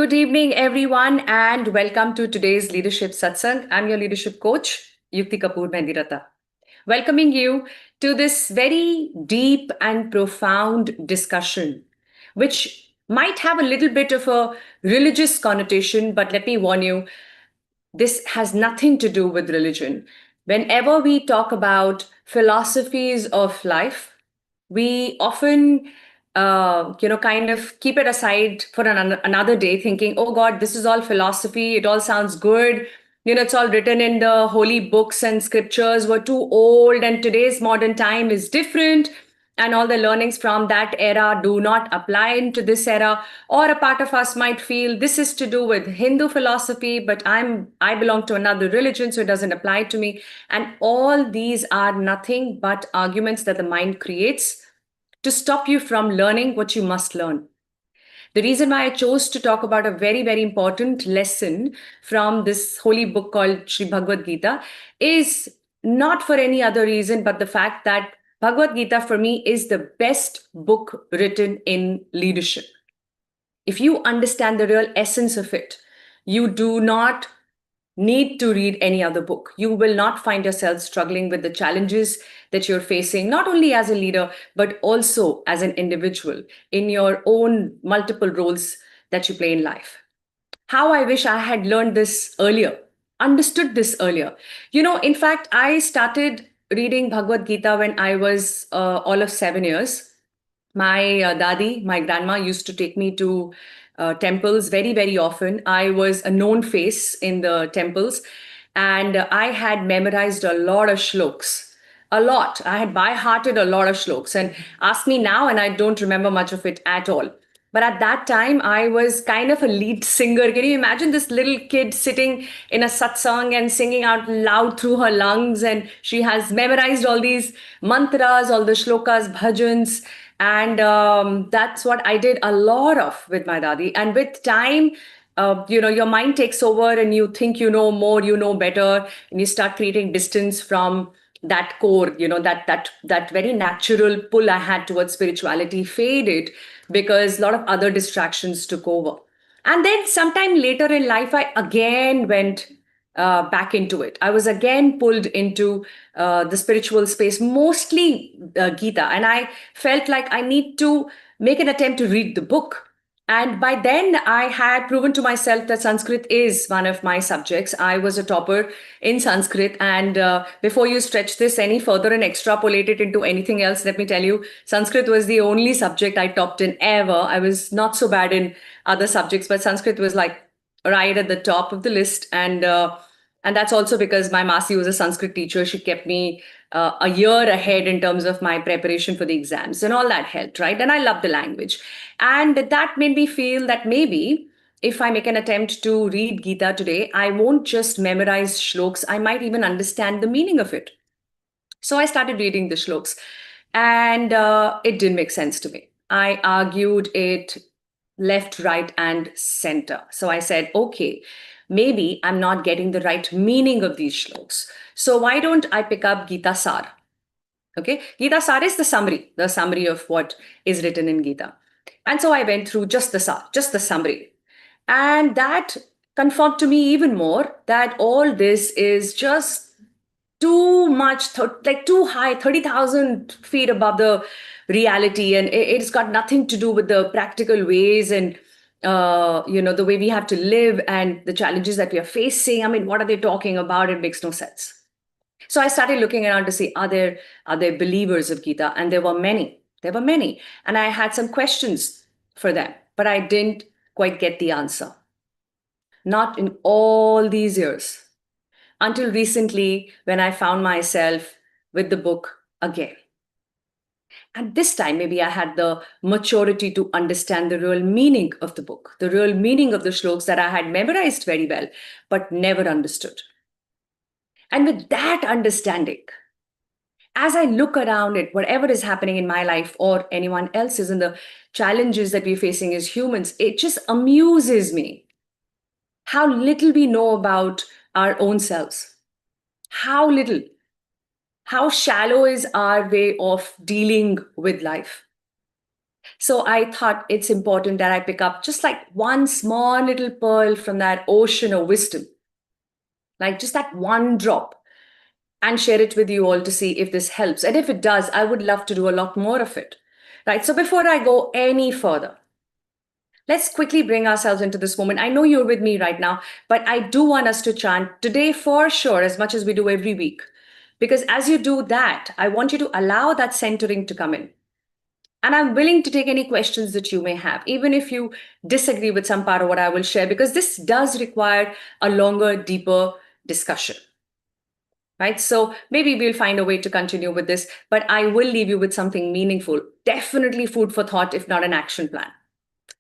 Good evening, everyone, and welcome to today's Leadership Satsang. I'm your leadership coach, Yukti Kapoor Mehandiratta, welcoming you to this very deep and profound discussion, which might have a little bit of a religious connotation, but let me warn you, this has nothing to do with religion. Whenever we talk about philosophies of life, we often kind of keep it aside for another day, thinking, oh God, this is all philosophy, it all sounds good, it's all written in the holy books and scriptures were too old, and today's modern time is different, and all the learnings from that era do not apply into this era. Or a part of us might feel this is to do with Hindu philosophy, but I belong to another religion, so it doesn't apply to me. And all these are nothing but arguments that the mind creates to stop you from learning what you must learn. The reason why I chose to talk about a very, very important lesson from this holy book called Sri Bhagavad Gita is not for any other reason but the fact that Bhagavad Gita for me is the best book written in leadership. If you understand the real essence of it, you do not need to read any other book. You will not find yourself struggling with the challenges that you're facing, not only as a leader, but also as an individual in your own multiple roles that you play in life. How I wish I had learned this earlier, understood this earlier. In fact, I started reading Bhagavad Gita when I was all of 7 years. My dadi, my grandma, used to take me to temples very, very often. I was a known face in the temples, and I had memorized a lot of shloks. A lot. I had by hearted a lot of shloks. And ask me now, and I don't remember much of it at all. But at that time, I was kind of a lead singer. Can you imagine this little kid sitting in a satsang and singing out loud through her lungs? And she has memorized all these mantras, all the shlokas, bhajans. And that's what I did a lot of with my dadi. And with time, your mind takes over and you think you know more, you know better, and you start creating distance from that core, that very natural pull I had towards spirituality faded because a lot of other distractions took over. And then sometime later in life, I again went back into it. I was again pulled into the spiritual space, mostly Gita. And I felt like I need to make an attempt to read the book. And by then, I had proven to myself that Sanskrit is one of my subjects. I was a topper in Sanskrit. And before you stretch this any further and extrapolate it into anything else, let me tell you, Sanskrit was the only subject I topped in ever. I was not so bad in other subjects, but Sanskrit was like right at the top of the list. And that's also because my Masi was a Sanskrit teacher. She kept me a year ahead in terms of my preparation for the exams, and all that helped, right? And I love the language. And that made me feel that maybe if I make an attempt to read Gita today, I won't just memorize shloks, I might even understand the meaning of it. So I started reading the shloks, and it didn't make sense to me. I argued it left, right, and center. So I said, okay, maybe I'm not getting the right meaning of these shloks. So why don't I pick up Gita Sar? Okay, Gita Sar is the summary of what is written in Gita. And so I went through just the Sar, just the summary. And that confirmed to me even more that all this is just too much, like too high, 30,000 feet above the reality. And it's got nothing to do with the practical ways and, the way we have to live and the challenges that we are facing. I mean, what are they talking about? It makes no sense. So I started looking around to see, are there believers of Gita? And there were many. There were many. And I had some questions for them, but I didn't quite get the answer. Not in all these years until recently when I found myself with the book again. And this time, maybe I had the maturity to understand the real meaning of the book, the real meaning of the shlokas that I had memorized very well, but never understood. And with that understanding, as I look around at whatever is happening in my life or anyone else's and the challenges that we're facing as humans, it just amuses me how little we know about our own selves. How little, how shallow is our way of dealing with life. So I thought it's important that I pick up just like one small little pearl from that ocean of wisdom, like just that one drop, and share it with you all to see if this helps. And if it does, I would love to do a lot more of it. Right. So before I go any further, let's quickly bring ourselves into this moment. I know you're with me right now, but I do want us to chant today for sure, as much as we do every week. Because as you do that, I want you to allow that centering to come in. And I'm willing to take any questions that you may have, even if you disagree with some part of what I will share, because this does require a longer, deeper discussion. Right? So maybe we'll find a way to continue with this, but I will leave you with something meaningful. Definitely food for thought, if not an action plan.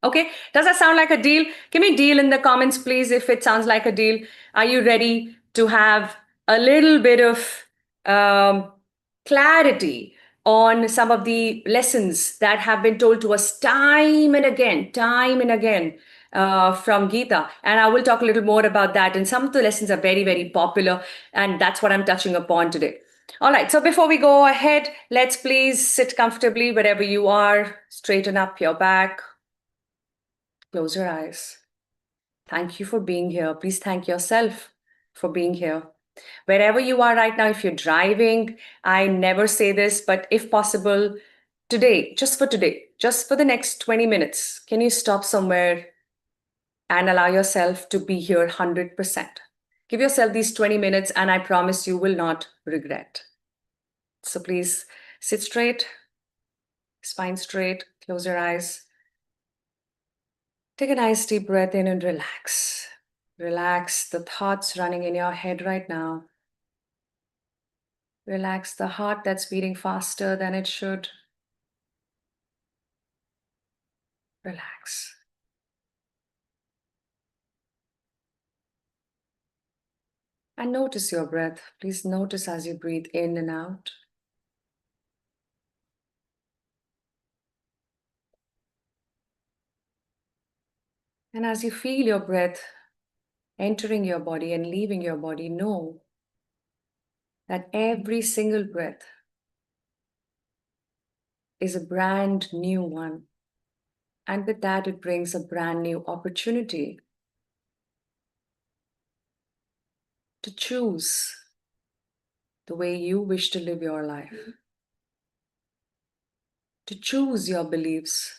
Okay, does that sound like a deal? Give me deal in the comments, please, if it sounds like a deal. Are you ready to have a little bit of um, clarity on some of the lessons that have been told to us time and again from Gita? And I will talk a little more about that. And some of the lessons are very, very popular, and that's what I'm touching upon today. All right, so before we go ahead, let's please sit comfortably wherever you are, straighten up your back. Close your eyes. Thank you for being here. Please thank yourself for being here. Wherever you are right now, if you're driving, I never say this, but if possible, today, just for the next 20 minutes, can you stop somewhere and allow yourself to be here 100%? Give yourself these 20 minutes, and I promise you will not regret. So please sit straight, spine straight, close your eyes. Take a nice deep breath in and relax. Relax the thoughts running in your head right now. Relax the heart that's beating faster than it should. Relax. And notice your breath. Please notice as you breathe in and out. And as you feel your breath entering your body and leaving your body, know that every single breath is a brand new one. And with that, it brings a brand new opportunity to choose the way you wish to live your life, to choose your beliefs,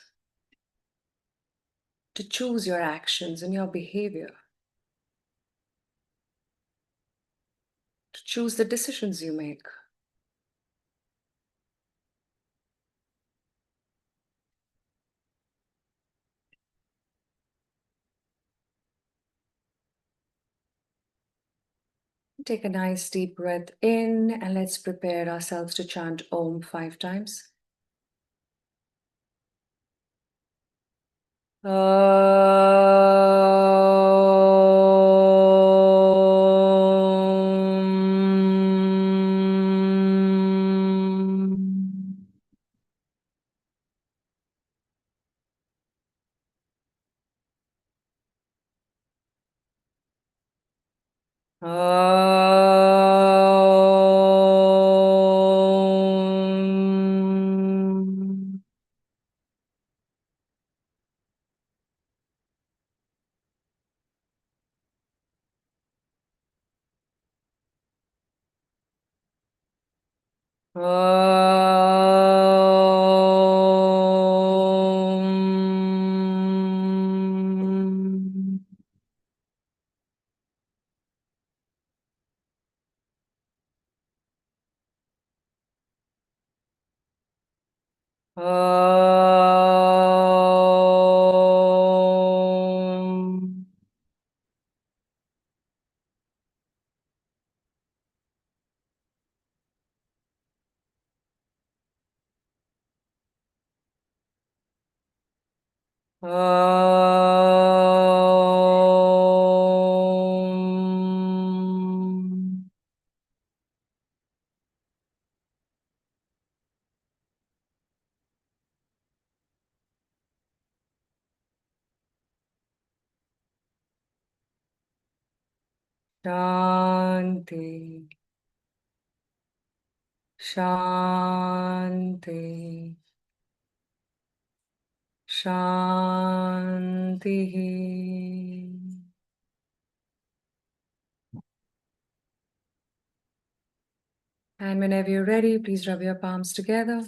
to choose your actions and your behavior, to choose the decisions you make. Take a nice deep breath in, and let's prepare ourselves to chant Om 5 times. Shanti, Shanti. Shanti. And whenever you're ready, please rub your palms together,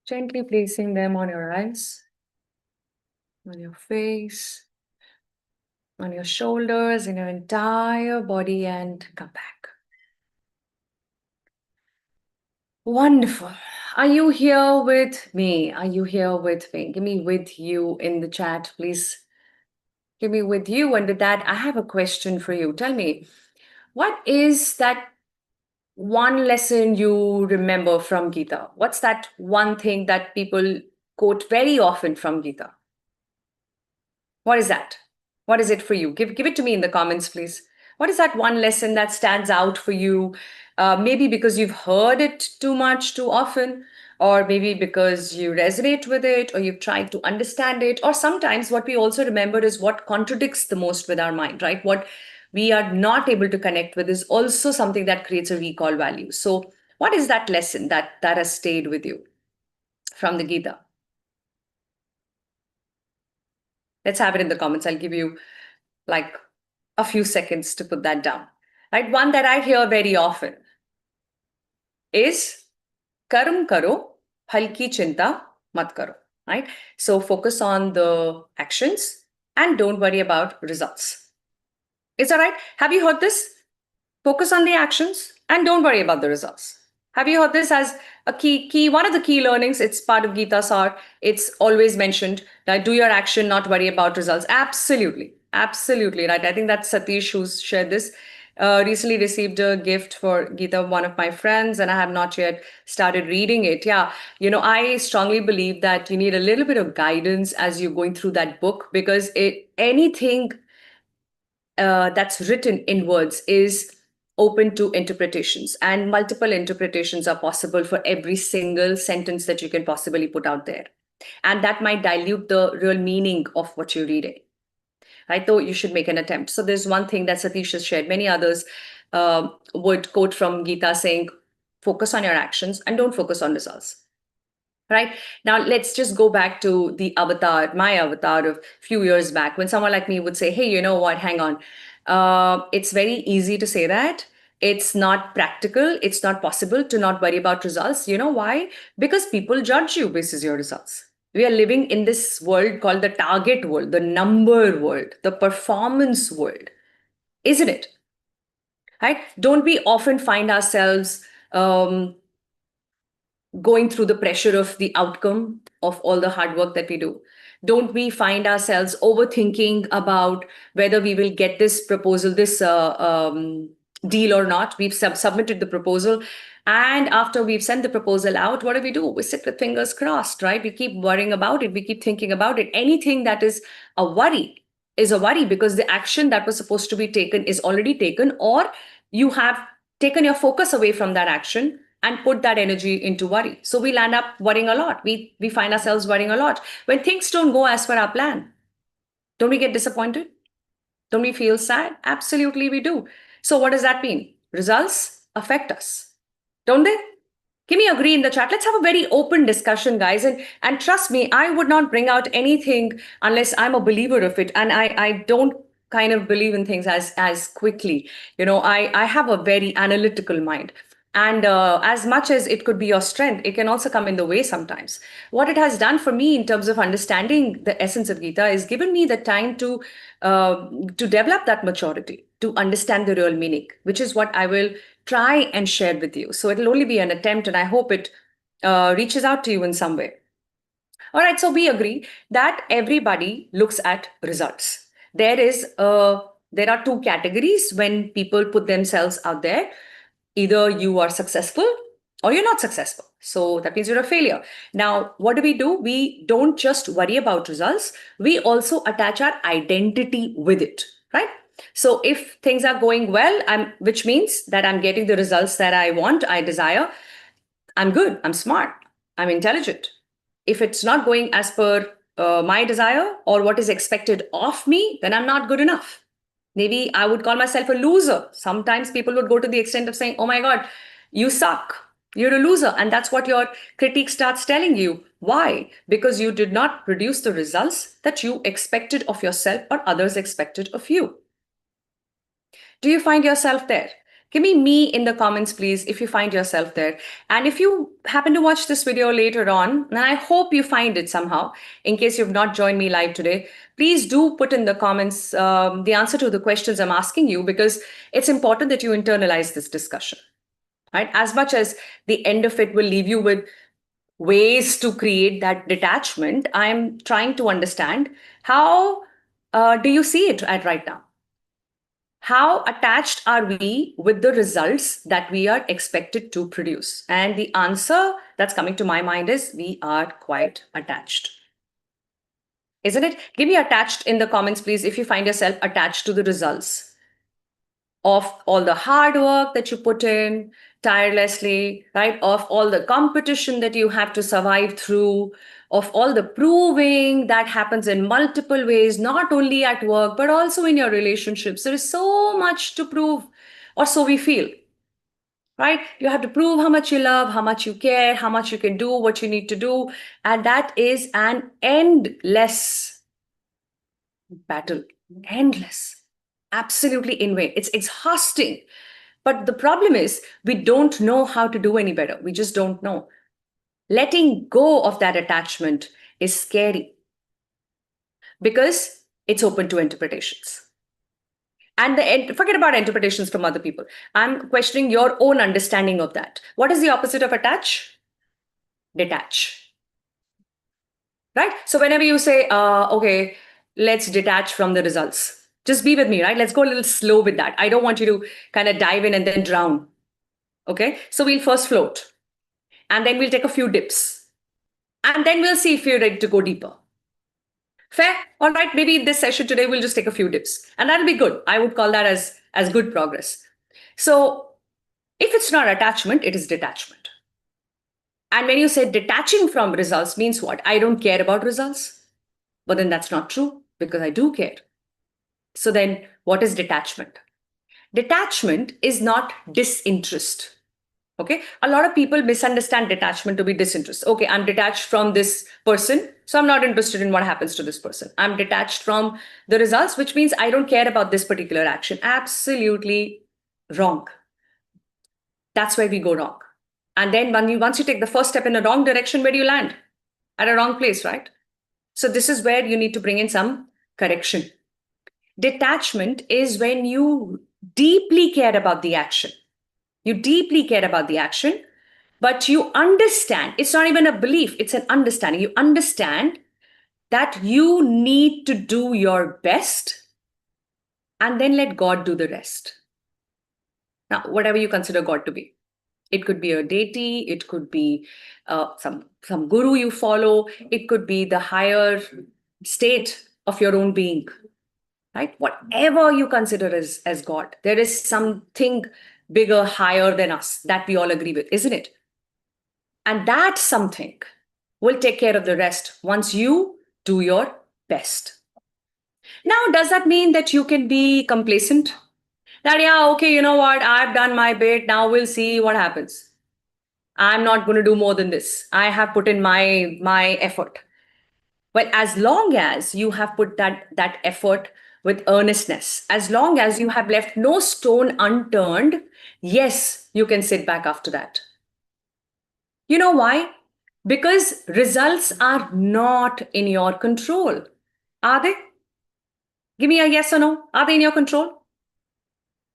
gently placing them on your eyes, on your face, on your shoulders, in your entire body, and come back. Wonderful. Are you here with me? Are you here with me? Give me with you in the chat, please. Give me with you. And with that, I have a question for you. Tell me, what is that one lesson you remember from Gita? What's that one thing that people quote very often from Gita? What is that? What is it for you? Give it to me in the comments, please. What is that one lesson that stands out for you? Maybe because you've heard it too much, too often, or maybe because you resonate with it, or you've tried to understand it. Or sometimes what we also remember is what contradicts the most with our mind, right? What we are not able to connect with is also something that creates a recall value. So, what is that lesson that has stayed with you from the Gita? Let's have it in the comments. I'll give you like a few seconds to put that down. Right? One that I hear very often is karm karo, phal ki chinta mat karo. Right? So focus on the actions and don't worry about results. Is that right? Have you heard this? Focus on the actions and don't worry about the results. Have you heard this as a key one of the key learnings? It's part of Gita Sar. It's always mentioned that do your action, not worry about results. Absolutely. Absolutely right. I think that's Satish who's shared this. Recently received a gift for Gita, one of my friends, and I have not yet started reading it. Yeah, I strongly believe that you need a little bit of guidance as you're going through that book because anything that's written in words is open to interpretations, and multiple interpretations are possible for every single sentence that you can possibly put out there. And that might dilute the real meaning of what you're reading. Right? Though you should make an attempt. So there's one thing that Satish has shared. Many others would quote from Gita saying, focus on your actions and don't focus on results. Right now, let's just go back to my avatar of a few years back when someone like me would say, hey, you know what, hang on. It's very easy to say that. It's not practical. It's not possible to not worry about results. You know why? Because people judge you basis your results. We are living in this world called the target world, the number world, the performance world, isn't it? Right? Don't we often find ourselves going through the pressure of the outcome of all the hard work that we do? Don't we find ourselves overthinking about whether we will get this proposal, this deal or not? We've submitted the proposal. And after we've sent the proposal out, what do? We sit with fingers crossed, right? We keep worrying about it. We keep thinking about it. Anything that is a worry is a worry because the action that was supposed to be taken is already taken, or you have taken your focus away from that action and put that energy into worry. So we'll end up worrying a lot. We find ourselves worrying a lot. When things don't go as per our plan, don't we get disappointed? Don't we feel sad? Absolutely, we do. So what does that mean? Results affect us, don't they? Give me agree in the chat. Let's have a very open discussion, guys. And trust me, I would not bring out anything unless I'm a believer of it. And I don't kind of believe in things as quickly. I have a very analytical mind. And as much as it could be your strength, it can also come in the way sometimes. What it has done for me in terms of understanding the essence of Gita is given me the time to develop that maturity, to understand the real meaning, which is what I will try and share with you. So it'll only be an attempt, and I hope it reaches out to you in some way. All right, so we agree that everybody looks at results. There are two categories when people put themselves out there. Either you are successful or you're not successful. So that means you're a failure. Now, what do? We don't just worry about results. We also attach our identity with it, right? So if things are going well, which means that I'm getting the results that I want, I desire, I'm good, I'm smart, I'm intelligent. If it's not going as per my desire or what is expected of me, then I'm not good enough. Maybe I would call myself a loser. Sometimes people would go to the extent of saying, oh my God, you suck. You're a loser. And that's what your critique starts telling you. Why? Because you did not produce the results that you expected of yourself or others expected of you. Do you find yourself there? Give me in the comments, please, if you find yourself there. And if you happen to watch this video later on, and I hope you find it somehow, in case you've not joined me live today, please do put in the comments the answer to the questions I'm asking you, because it's important that you internalize this discussion, right? As much as the end of it will leave you with ways to create that detachment, I'm trying to understand how do you see it at right now? How attached are we with the results that we are expected to produce? And the answer that's coming to my mind is we are quite attached. Isn't it? Give me attached in the comments, please, if you find yourself attached to the results of all the hard work that you put in tirelessly, right? Of all the competition that you have to survive through, of all the proving that happens in multiple ways, not only at work, but also in your relationships. There is so much to prove, or so we feel, right? You have to prove how much you love, how much you care, how much you can do, what you need to do. And that is an endless battle, endless, absolutely in vain. It's exhausting. But the problem is we don't know how to do any better. We just don't know. Letting go of that attachment is scary because it's open to interpretations. And forget about interpretations from other people. I'm questioning your own understanding of that. What is the opposite of attach? Detach. Right? So whenever you say, okay, let's detach from the results, just be with me, right? Let's go a little slow with that. I don't want you to kind of dive in and then drown. Okay? So we'll first float, and then we'll take a few dips, and then we'll see if you're ready to go deeper. Fair? All right, maybe this session today we'll just take a few dips, and that'll be good. I would call that as good progress. So if it's not attachment, it is detachment. And when you say detaching from results means what? I don't care about results. But then that's not true, because I do care. So then what is detachment? Detachment is not disinterest. Okay, a lot of people misunderstand detachment to be disinterest. Okay, I'm detached from this person, so I'm not interested in what happens to this person. I'm detached from the results, which means I don't care about this particular action. Absolutely wrong. That's where we go wrong. And then once you take the first step in the wrong direction, where do you land? At a wrong place, right? So this is where you need to bring in some correction. Detachment is when you deeply care about the action. You deeply care about the action, but you understand, it's not even a belief, it's an understanding. You understand that you need to do your best and then let God do the rest. Now, whatever you consider God to be. It could be a deity, it could be some guru you follow, it could be the higher state of your own being, right? Whatever you consider as God, there is something bigger, higher than us that we all agree with, isn't it? And that something will take care of the rest once you do your best. Now, does that mean that you can be complacent? That, yeah, okay, you know what? I've done my bit. Now we'll see what happens. I'm not going to do more than this. I have put in my effort. Well, as long as you have put that effort with earnestness, as long as you have left no stone unturned, yes, you can sit back after that. You know why? Because results are not in your control. Are they? Give me a yes or no. Are they in your control?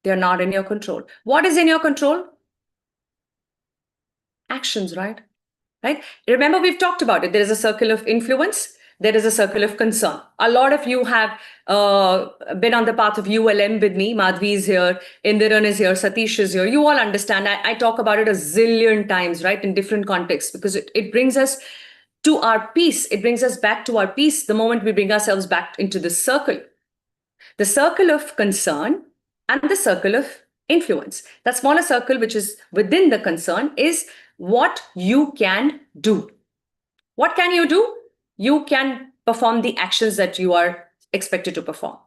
They're not in your control. What is in your control? Actions, right? Right? Remember, we've talked about it. There is a circle of influence. There is a circle of concern. A lot of you have been on the path of ULM with me. Madhvi is here, Indiran is here, Satish is here. You all understand. I talk about it a zillion times, right, in different contexts, because it brings us to our peace. It brings us back to our peace the moment we bring ourselves back into this circle. The circle of concern and the circle of influence. That smaller circle, which is within the concern, is what you can do. What can you do? You can perform the actions that you are expected to perform.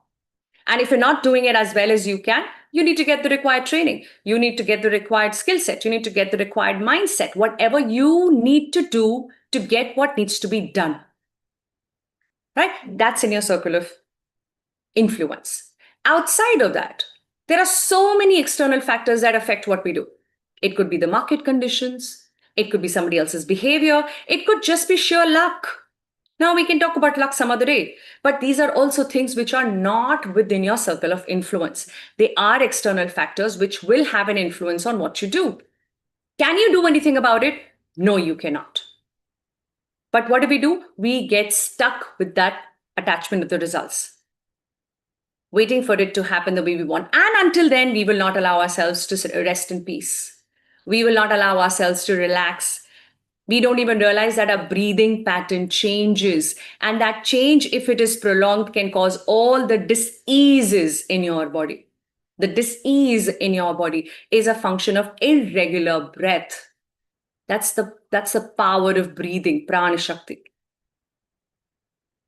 And if you're not doing it as well as you can, You need to get the required training. You need to get the required skill set. You need to get the required mindset, whatever you need to do to get what needs to be done. Right? That's in your circle of influence. Outside of that, there are so many external factors that affect what we do. It could be the market conditions, it could be somebody else's behavior, it could just be sheer luck. Now, we can talk about luck some other day, but these are also things which are not within your circle of influence. They are external factors which will have an influence on what you do. Can you do anything about it? No, you cannot. But what do? We get stuck with that attachment of the results, waiting for it to happen the way we want. And until then, we will not allow ourselves to rest in peace. We will not allow ourselves to relax. We don't even realize that our breathing pattern changes. And that change, if it is prolonged, can cause all the diseases in your body. The disease in your body is a function of irregular breath. That's the power of breathing, prana shakti.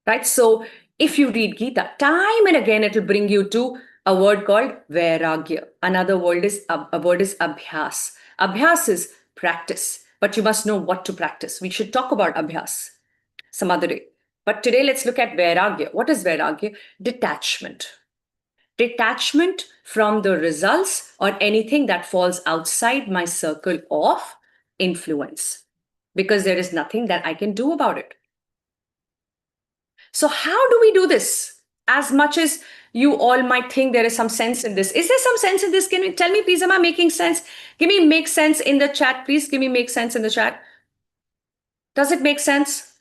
Right? So if you read Gita, time and again, it'll bring you to a word called vairagya. Another word is abhyas. Abhyas is practice, but you must know what to practice. We should talk about abhyas some other day. But today, let's look at vairagya. What is vairagya? Detachment. Detachment from the results or anything that falls outside my circle of influence, because there is nothing that I can do about it. So how do we do this? As much as you all might think there is some sense in this. Is there some sense in this? Can you tell me, please, am I making sense? Give me make sense in the chat, please. Give me make sense in the chat. Does it make sense?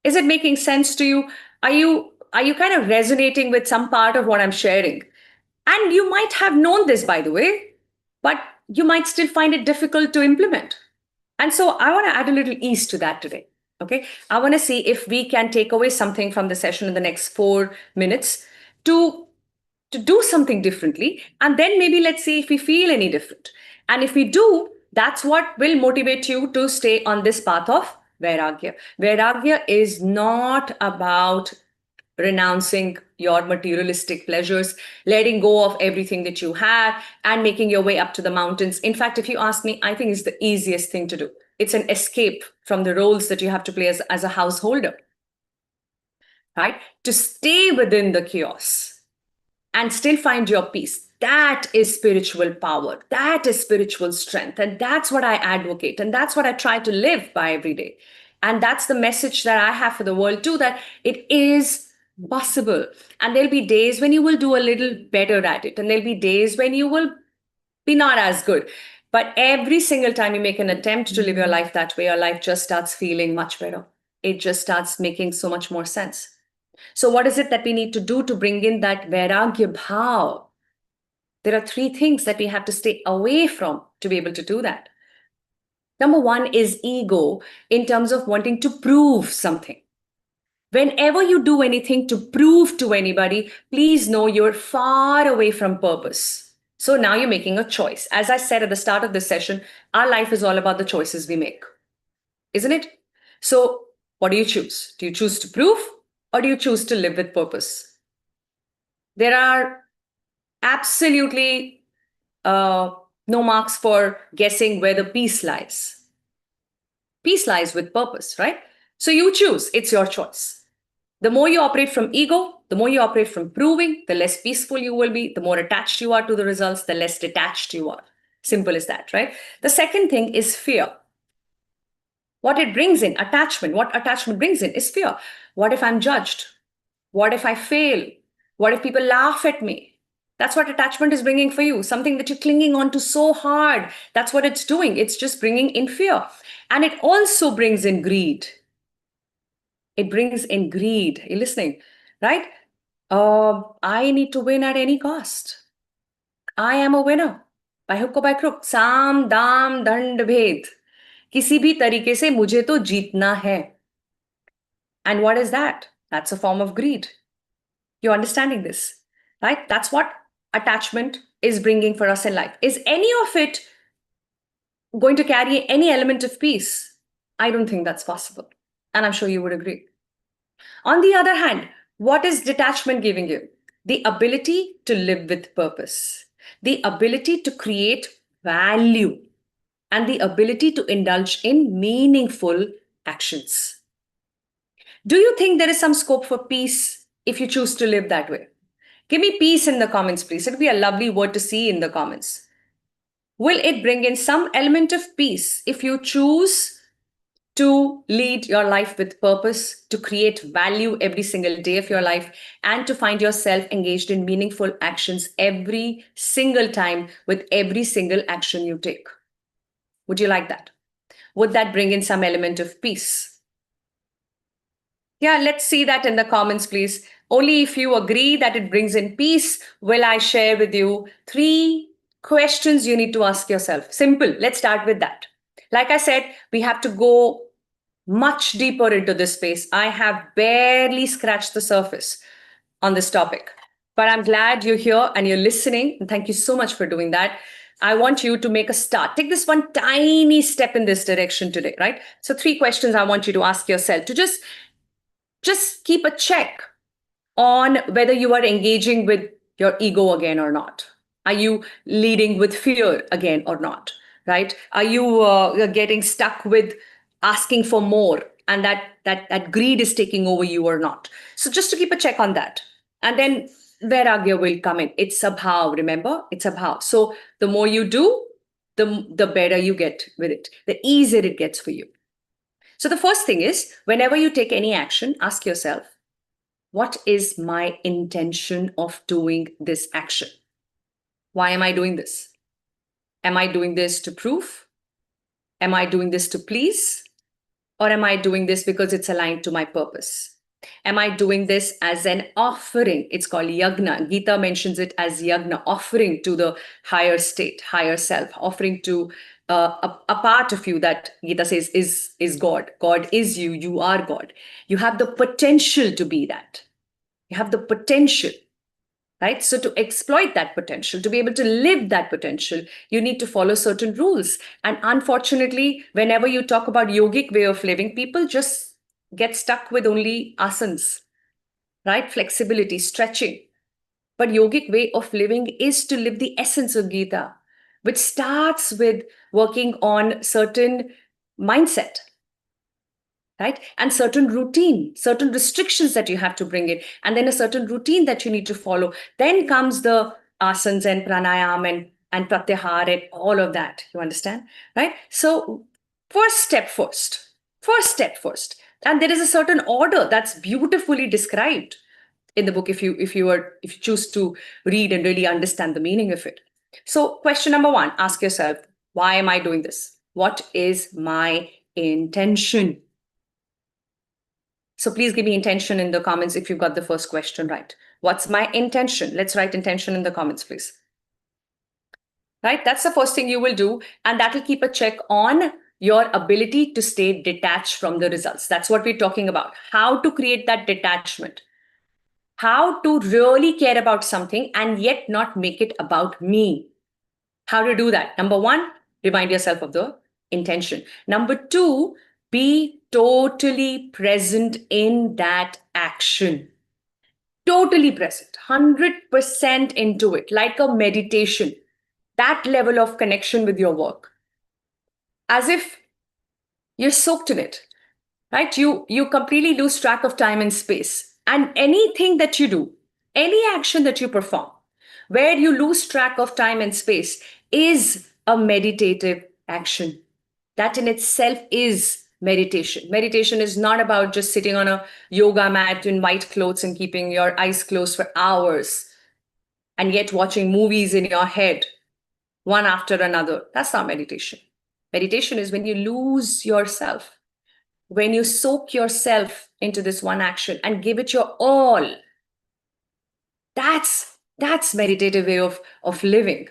Is it making sense to you? Are you kind of resonating with some part of what I'm sharing? And you might have known this, by the way, but you might still find it difficult to implement. And so I want to add a little ease to that today. Okay. I want to see if we can take away something from the session in the next 4 minutes to do something differently. And then maybe let's see if we feel any different. And if we do, that's what will motivate you to stay on this path of vairagya. Vairagya is not about renouncing your materialistic pleasures, letting go of everything that you have, and making your way up to the mountains. In fact, if you ask me, I think it's the easiest thing to do. It's an escape from the roles that you have to play as a householder, right? To stay within the chaos and still find your peace. That is spiritual power. That is spiritual strength. And that's what I advocate. And that's what I try to live by every day. And that's the message that I have for the world too, that it is possible. And there'll be days when you will do a little better at it. And there'll be days when you will be not as good. But every single time you make an attempt to live your life that way, your life just starts feeling much better. It just starts making so much more sense. So what is it that we need to do to bring in that vairagya bhav? There are 3 things that we have to stay away from to be able to do that. Number 1 is ego, in terms of wanting to prove something. Whenever you do anything to prove to anybody, please know you're far away from purpose. So now you're making a choice. As I said at the start of this session, our life is all about the choices we make, isn't it? So what do you choose? Do you choose to prove, or do you choose to live with purpose? There are absolutely no marks for guessing where the peace lies. Peace lies with purpose, right? So you choose. It's your choice. The more you operate from ego, the more you operate from proving, the less peaceful you will be. The more attached you are to the results, the less detached you are. Simple as that, right? The second thing is fear. What it brings in, attachment, what attachment brings in is fear. What if I'm judged? What if I fail? What if people laugh at me? That's what attachment is bringing for you, something that you're clinging on to so hard. That's what it's doing. It's just bringing in fear. And it also brings in greed. It brings in greed. You're listening, right? I need to win at any cost. I am a winner. By hook or by crook. Sam, dam, dand, bhed. किसी भी तरीके से मुझे तो जीतना है. And what is that? That's a form of greed. You're understanding this, right? That's what attachment is bringing for us in life. Is any of it going to carry any element of peace? I don't think that's possible. And I'm sure you would agree. On the other hand, what is detachment giving you? The ability to live with purpose. the ability to create value, and the ability to indulge in meaningful actions. Do you think there is some scope for peace if you choose to live that way? Give me peace in the comments, please. It'll be a lovely word to see in the comments. Will it bring in some element of peace if you choose to lead your life with purpose, to create value every single day of your life, and to find yourself engaged in meaningful actions every single time with every single action you take? Would you like that? Would that bring in some element of peace? Yeah, let's see that in the comments, please. Only if you agree that it brings in peace will I share with you 3 questions you need to ask yourself. Simple. Let's start with that. Like I said, we have to go much deeper into this space. I have barely scratched the surface on this topic, but I'm glad you're here and you're listening. And thank you so much for doing that. I want you to make a start. Take this one tiny step in this direction today, right? So 3 questions I want you to ask yourself to just keep a check on whether you are engaging with your ego again or not. Are you leading with fear again or not? Right? Are you getting stuck with asking for more, and that greed is taking over you or not? So just to keep a check on that, and then vairagya will come in. It's a bhav. Remember, it's a bhav. So the more you do, the better you get with it. The easier it gets for you. So the first thing is, whenever you take any action, ask yourself, what is my intention of doing this action? Why am I doing this? Am I doing this to prove? Am I doing this to please? Or am I doing this because it's aligned to my purpose? Am I doing this as an offering? It's called yagna. Gita mentions it as yagna, offering to the higher state, higher self, offering to a part of you that Gita says is God. God is you. You are God. You have the potential to be that. You have the potential, right? So to exploit that potential, to be able to live that potential, you need to follow certain rules. And unfortunately, whenever you talk about yogic way of living, people just get stuck with only asanas, right? Flexibility, stretching. But yogic way of living is to live the essence of Gita, which starts with working on certain mindset, right? And certain routine, certain restrictions that you have to bring in, and then a certain routine that you need to follow. Then comes the asanas and pranayam and pratyahar and all of that. You understand, right? So first step first. And there is a certain order that's beautifully described in the book if you choose to read and really understand the meaning of it. So question number 1, ask yourself, why am I doing this? What is my intention? So please give me intention in the comments if you've got the first question right. What's my intention? Let's write intention in the comments, please. Right? That's the first thing you will do. And that will keep a check on your ability to stay detached from the results. That's what we're talking about. How to create that detachment. How to really care about something and yet not make it about me. How to do that? Number 1, remind yourself of the intention. Number 2, be totally present in that action. Totally present, 100% into it, like a meditation. That level of connection with your work. As if you're soaked in it, right? You completely lose track of time and space. And anything that you do, any action that you perform, where you lose track of time and space is a meditative action. That in itself is meditation. Meditation is not about just sitting on a yoga mat in white clothes and keeping your eyes closed for hours and yet watching movies in your head, one after another. That's not meditation. Meditation is when you lose yourself, when you soak yourself into this one action and give it your all. That's meditative way of living,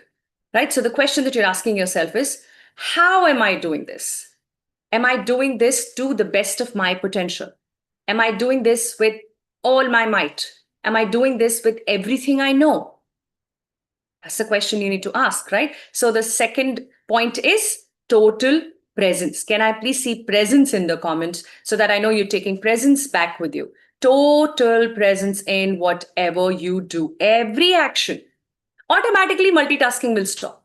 right? So the question that you're asking yourself is, how am I doing this? Am I doing this to the best of my potential? Am I doing this with all my might? Am I doing this with everything I know? That's the question you need to ask, right? So the second point is total presence. Can I please see presence in the comments so that I know you're taking presence back with you? Total presence in whatever you do, every action. automatically multitasking will stop.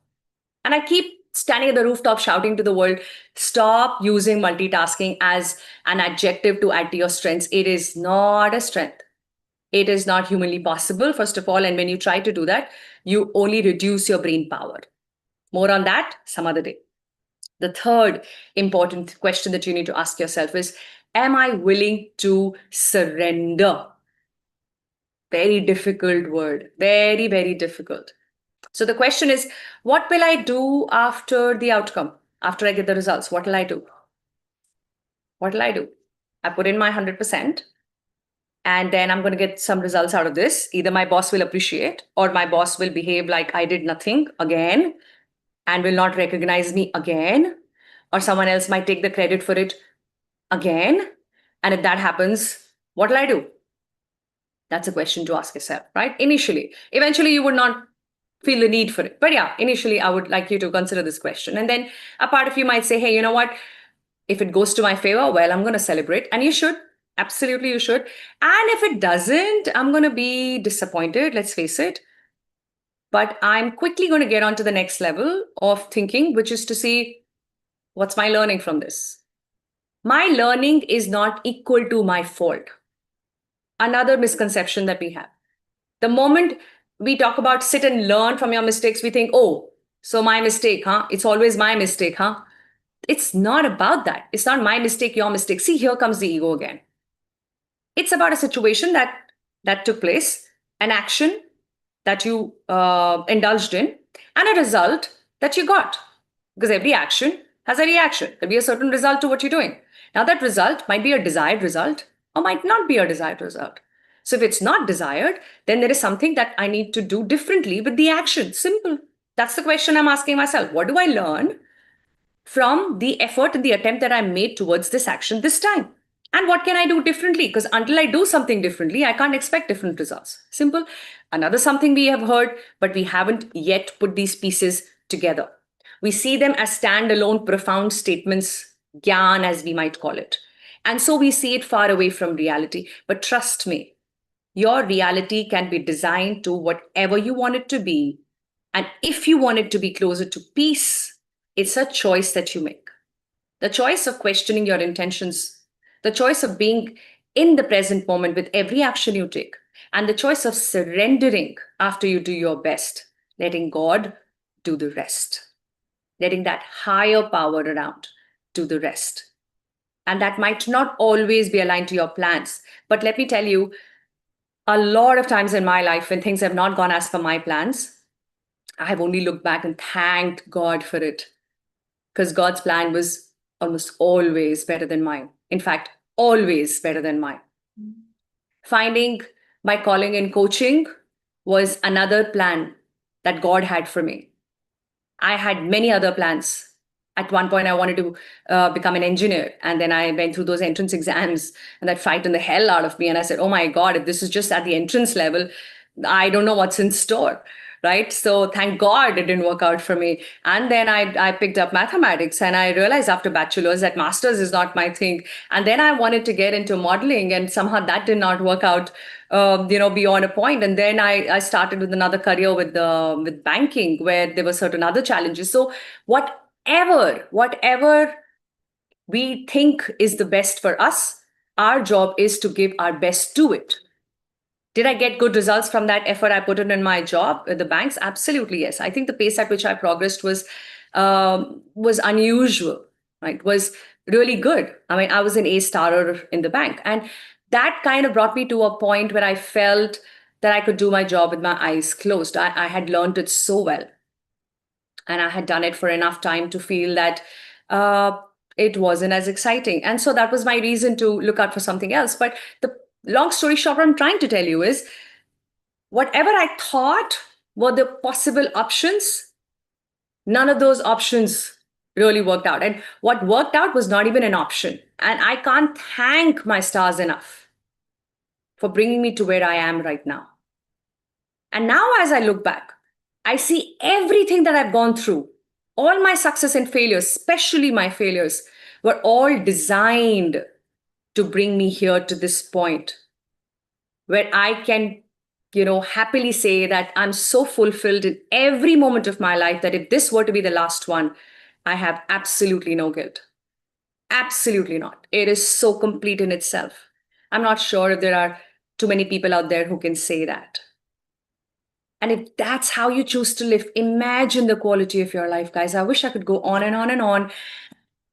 And I keep standing at the rooftop shouting to the world, stop using multitasking as an adjective to add to your strengths. It is not a strength. It is not humanly possible, first of all. And when you try to do that, you only reduce your brain power. More on that some other day. The third important question that you need to ask yourself is, am I willing to surrender? Very difficult word. Very, very difficult. So the question is, what will I do after the outcome? After I get the results, what will I do? What will I do? I put in my 100%, and then I'm going to get some results out of this. Either my boss will appreciate, or my boss will behave like I did nothing again and will not recognize me again, or someone else might take the credit for it again. And if that happens, what will I do? That's a question to ask yourself, right? Initially. Eventually, you would not feel the need for it. But yeah, initially, I would like you to consider this question. And then a part of you might say, hey, you know what? If it goes to my favor, well, I'm going to celebrate. And you should. Absolutely, you should. And if it doesn't, I'm going to be disappointed. Let's face it. But I'm quickly going to get on to the next level of thinking, which is to see, what's my learning from this? My learning is not equal to my fault. Another misconception that we have. The moment we talk about sit and learn from your mistakes, we think, oh, so my mistake, huh? It's always my mistake, huh? It's not about that. It's not my mistake, your mistake. See, here comes the ego again. It's about a situation that took place, an action that you indulged in, and a result that you got. Because every action has a reaction. There'll be a certain result to what you're doing. Now, that result might be a desired result or might not be a desired result. So if it's not desired, then there is something that I need to do differently with the action. Simple. That's the question I'm asking myself. What do I learn from the effort and the attempt that I made towards this action this time? And what can I do differently? Because until I do something differently, I can't expect different results. Simple. Another something we have heard, but we haven't yet put these pieces together. We see them as standalone, profound statements, gyan as we might call it. And so we see it far away from reality. But trust me, your reality can be designed to whatever you want it to be. And if you want it to be closer to peace, it's a choice that you make. The choice of questioning your intentions, the choice of being in the present moment with every action you take, and the choice of surrendering after you do your best, letting God do the rest, letting that higher power around do the rest. And that might not always be aligned to your plans. But let me tell you, a lot of times in my life when things have not gone as per my plans, I have only looked back and thanked God for it. Because God's plan was almost always better than mine. In fact, always better than mine. Finding my calling in coaching was another plan that God had for me. I had many other plans. At one point, I wanted to become an engineer. And then I went through those entrance exams and that frightened the hell out of me. And I said, oh my God, if this is just at the entrance level, I don't know what's in store. Right. So thank God it didn't work out for me. And then I picked up mathematics and I realized after bachelor's that master's is not my thing. And then I wanted to get into modeling and somehow that did not work out, beyond a point. And then I started with another career with banking where there were certain other challenges. So whatever we think is the best for us, our job is to give our best to it. Did I get good results from that effort I put in my job at the banks? Absolutely, yes. I think the pace at which I progressed was unusual, right? Was really good. I mean, I was an A-starer in the bank. And that kind of brought me to a point where I felt that I could do my job with my eyes closed. I had learned it so well. And I had done it for enough time to feel that it wasn't as exciting. And so that was my reason to look out for something else. But the long story short, what I'm trying to tell you is whatever I thought were the possible options, none of those options really worked out. And what worked out was not even an option. And I can't thank my stars enough for bringing me to where I am right now. And now as I look back, I see everything that I've gone through, all my success and failures, especially my failures, were all designed to bring me here to this point where I can happily say that I'm so fulfilled in every moment of my life that if this were to be the last one, I have absolutely no guilt. Absolutely not. It is so complete in itself. I'm not sure if there are too many people out there who can say that. And if that's how you choose to live, imagine the quality of your life, guys. I wish I could go on and on and on.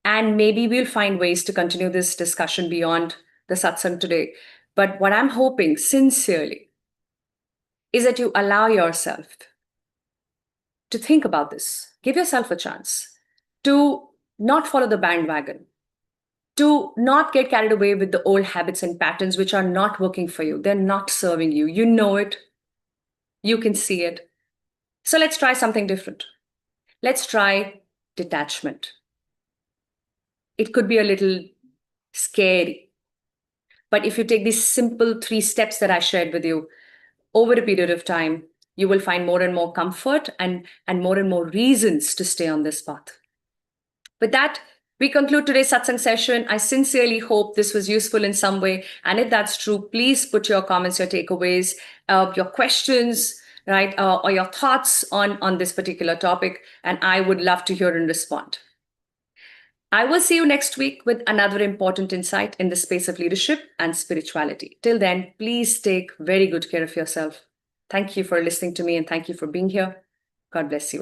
And maybe we'll find ways to continue this discussion beyond the satsang today. But what I'm hoping sincerely is that you allow yourself to think about this. Give yourself a chance to not follow the bandwagon, to not get carried away with the old habits and patterns which are not working for you. They're not serving you. You know it. You can see it. So let's try something different. Let's try detachment. It could be a little scary, but if you take these simple 3 steps that I shared with you over a period of time, you will find more and more comfort and more and more reasons to stay on this path. With that, we conclude today's satsang session. I sincerely hope this was useful in some way. And if that's true, please put your comments, your takeaways, your questions, right, or your thoughts on this particular topic. And I would love to hear and respond. I will see you next week with another important insight in the space of leadership and spirituality. Till then, please take very good care of yourself. Thank you for listening to me and thank you for being here. God bless you.